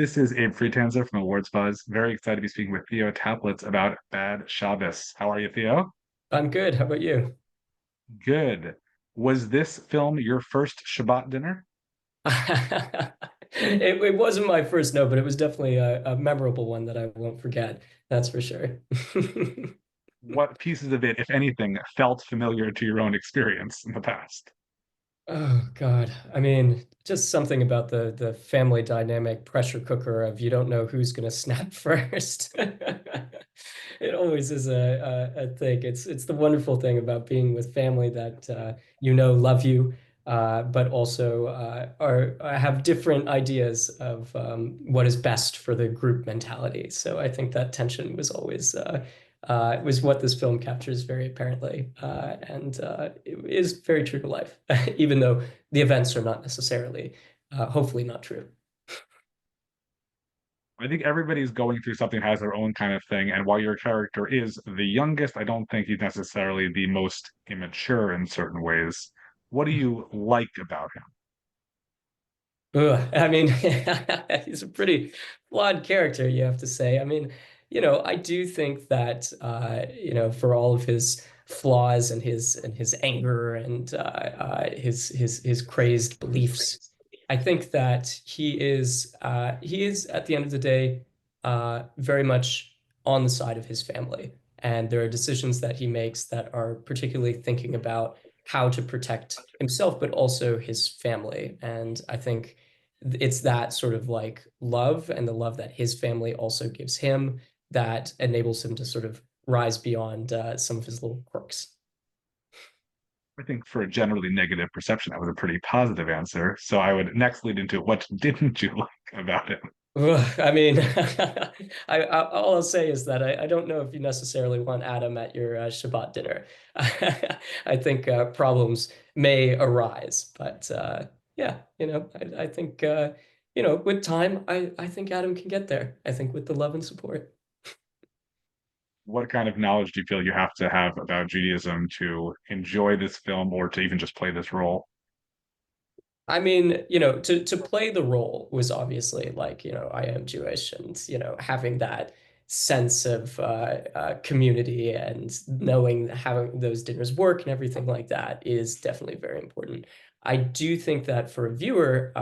This is Abe Friedtanzer from Awards Buzz. Very excited to be speaking with Theo Taplitz about Bad Shabbos. How are you, Theo? I'm good. How about you? Good. Was this film your first Shabbat dinner? It wasn't my first no, but it was definitely a memorable one that I won't forget. That's for sure. What pieces of it, if anything, felt familiar to your own experience in the past? Oh God. I mean, just something about the family dynamic pressure cooker of you don't know who's gonna snap first. It always is a thing. It's the wonderful thing about being with family that love you, but also are have different ideas of what is best for the group mentality. So I think that tension was always was what this film captures very apparently, and it is very true to life, even though the events are not necessarily, hopefully, not true. I think everybody's going through something, has their own kind of thing. And while your character is the youngest, I don't think he's necessarily the most immature in certain ways. What do you like about him? Ugh, I mean, he's a pretty flawed character, you have to say. I mean, I do think that for all of his flaws and his anger and his crazed beliefs, I think that he is at the end of the day very much on the side of his family. And there are decisions that he makes that are particularly thinking about how to protect himself, but also his family. And I think it's that sort of like love and the love that his family also gives him that enables him to sort of rise beyond some of his little quirks. I think for a generally negative perception, that was a pretty positive answer. So I would next lead into what didn't you like about it? Ugh, I mean, all I'll say is that I don't know if you necessarily want Adam at your Shabbat dinner. I think problems may arise, but yeah, I think with time, I think Adam can get there. I think with the love and support. What kind of knowledge do you feel you have to have about Judaism to enjoy this film or to even just play this role? I mean, to play the role was obviously like, I am Jewish and, having that sense of community and knowing how those dinners work and everything like that is definitely very important. I do think that for a viewer,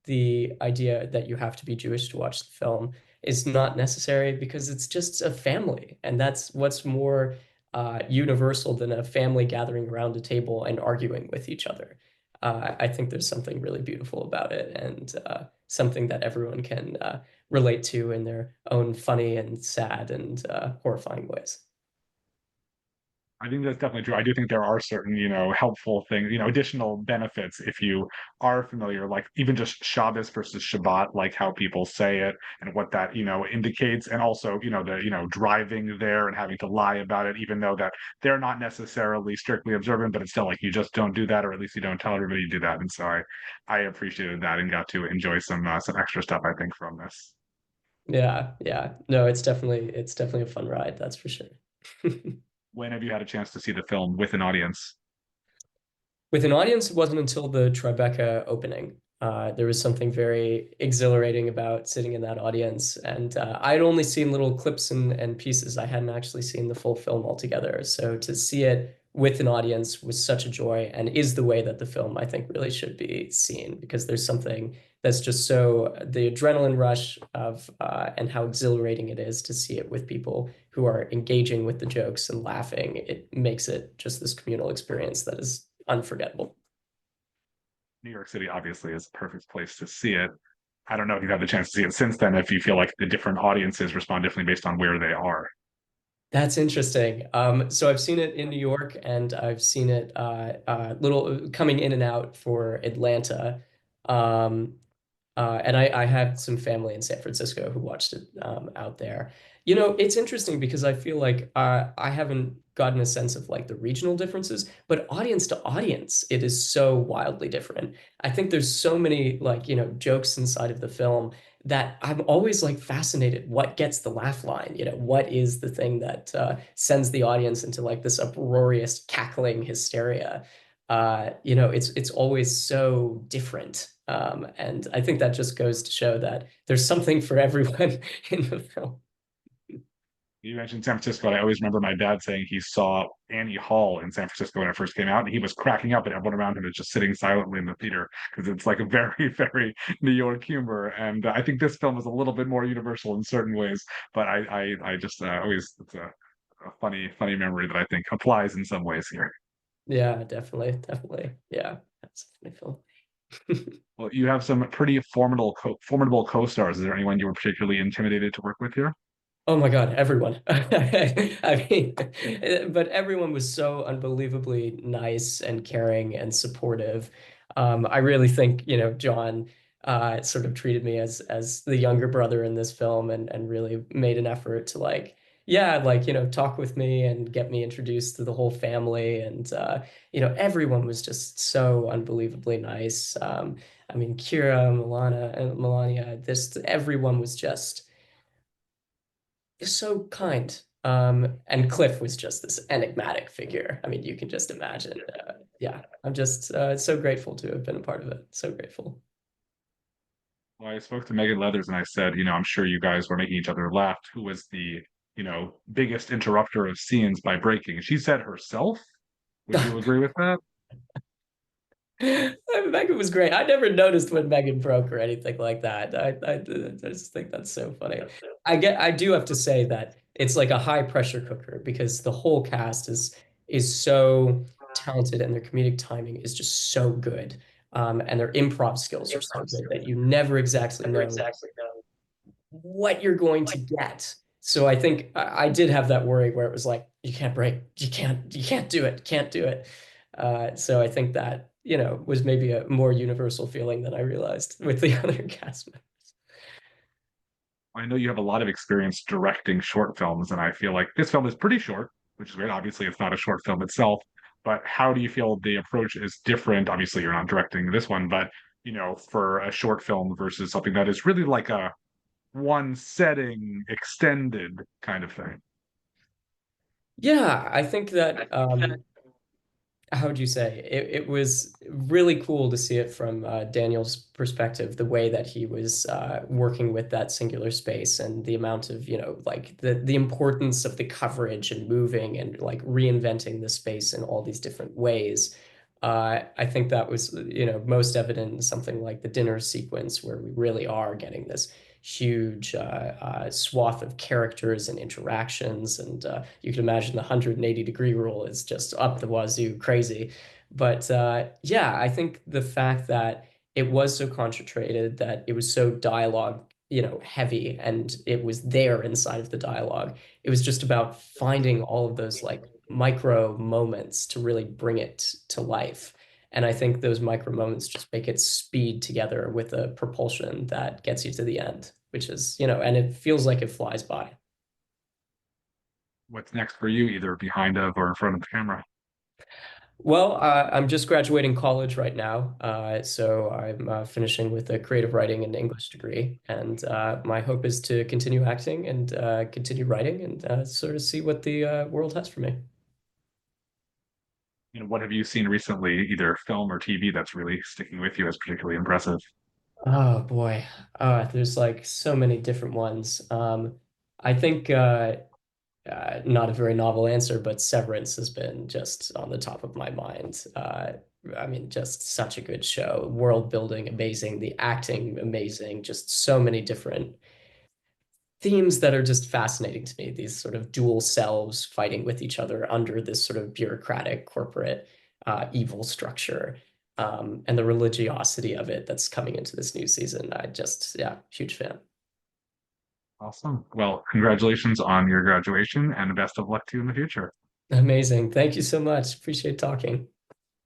the idea that you have to be Jewish to watch the film is not necessary because it's just a family. And that's what's more universal than a family gathering around a table and arguing with each other. I think there's something really beautiful about it and something that everyone can relate to in their own funny and sad and horrifying ways. I think that's definitely true. I do think there are certain, helpful things, additional benefits if you are familiar, like even just Shabbos versus Shabbat, like how people say it and what that, indicates. And also, driving there and having to lie about it, even though that they're not necessarily strictly observant, but it's still like you just don't do that, or at least you don't tell everybody you do that. And so I appreciated that and got to enjoy some extra stuff, I think, from this. Yeah, yeah. No, it's definitely a fun ride, that's for sure. When have you had a chance to see the film with an audience? With an audience, it wasn't until the Tribeca opening. There was something very exhilarating about sitting in that audience. And I'd only seen little clips and pieces. I hadn't actually seen the full film altogether. So to see it with an audience was such a joy and is the way that the film, I think, really should be seen because there's something that's just so the adrenaline rush of and how exhilarating it is to see it with people who are engaging with the jokes and laughing. It makes it just this communal experience that is unforgettable. New York City obviously is a perfect place to see it. I don't know if you've had the chance to see it since then, if you feel like the different audiences respond differently based on where they are. That's interesting. So I've seen it in New York and I've seen it little coming in and out for Atlanta. Um, and I had some family in San Francisco who watched it out there. It's interesting because I feel like I haven't gotten a sense of like the regional differences, but audience to audience, it is so wildly different. I think there's so many like, jokes inside of the film that I'm always like fascinated. What gets the laugh line? What is the thing that sends the audience into like this uproarious cackling hysteria? it's always so different. And I think that just goes to show that there's something for everyone in the film. You mentioned San Francisco, and I always remember my dad saying he saw Annie Hall in San Francisco when it first came out, and he was cracking up, and everyone around him is just sitting silently in the theater because it's like a very, very New York humor. And I think this film is a little bit more universal in certain ways, but I just always it's a funny, funny memory that I think applies in some ways here. Yeah, definitely, definitely. Yeah, that's a funny film. Well, you have some pretty formidable co-stars. Is there anyone you were particularly intimidated to work with here? Oh my God, everyone. I mean, but everyone was so unbelievably nice and caring and supportive. I really think, John sort of treated me as the younger brother in this film and really made an effort to like, yeah, like, talk with me and get me introduced to the whole family. And everyone was just so unbelievably nice. I mean, Kira, Milana, and Melania, this everyone was just so kind. And Cliff was just this enigmatic figure. I mean, you can just imagine. Yeah, I'm just so grateful to have been a part of it. So grateful. Well, I spoke to Megan Leathers and I said, I'm sure you guys were making each other laugh. Who was the, biggest interrupter of scenes by breaking? She said herself. Would you agree with that? Megan was great. I never noticed when Megan broke or anything like that. I just think that's so funny. I do have to say that it's like a high pressure cooker because the whole cast is so talented and their comedic timing is just so good. And their improv skills are so good that you never exactly know what you're going to get. So I think I did have that worry where it was like, you can't break, you can't do it, can't do it. So I think that, was maybe a more universal feeling than I realized with the other cast members. I know you have a lot of experience directing short films, and I feel like this film is pretty short, which is great. Obviously, it's not a short film itself, but how do you feel the approach is different? Obviously, you're not directing this one, but for a short film versus something that is really like a one setting extended kind of thing. Yeah, I think that how would you say it was really cool to see it from Daniel's perspective, the way that he was working with that singular space and the amount of, like the importance of the coverage and moving and like reinventing the space in all these different ways. I think that was, most evident in something like the dinner sequence where we really are getting this huge swath of characters and interactions. And you can imagine the 180-degree rule is just up the wazoo crazy. But yeah, I think the fact that it was so concentrated, that it was so dialogue, heavy, and it was there inside of the dialogue. It was just about finding all of those like micro moments to really bring it to life. And I think those micro moments just make it speed together with a propulsion that gets you to the end, which is, and it feels like it flies by. What's next for you, either behind of or in front of the camera? Well, I'm just graduating college right now. So I'm finishing with a creative writing and English degree. And my hope is to continue acting and continue writing and sort of see what the world has for me. What have you seen recently, either film or TV, that's really sticking with you as particularly impressive? Oh boy. There's like so many different ones. I think not a very novel answer, but Severance has been just on the top of my mind. I mean, just such a good show. World building amazing, the acting amazing, just so many different themes that are just fascinating to me. These sort of dual selves fighting with each other under this sort of bureaucratic corporate evil structure. And the religiosity of it that's coming into this new season. Yeah, huge fan. Awesome. Well, congratulations on your graduation and best of luck to you in the future. Amazing. Thank you so much. Appreciate talking.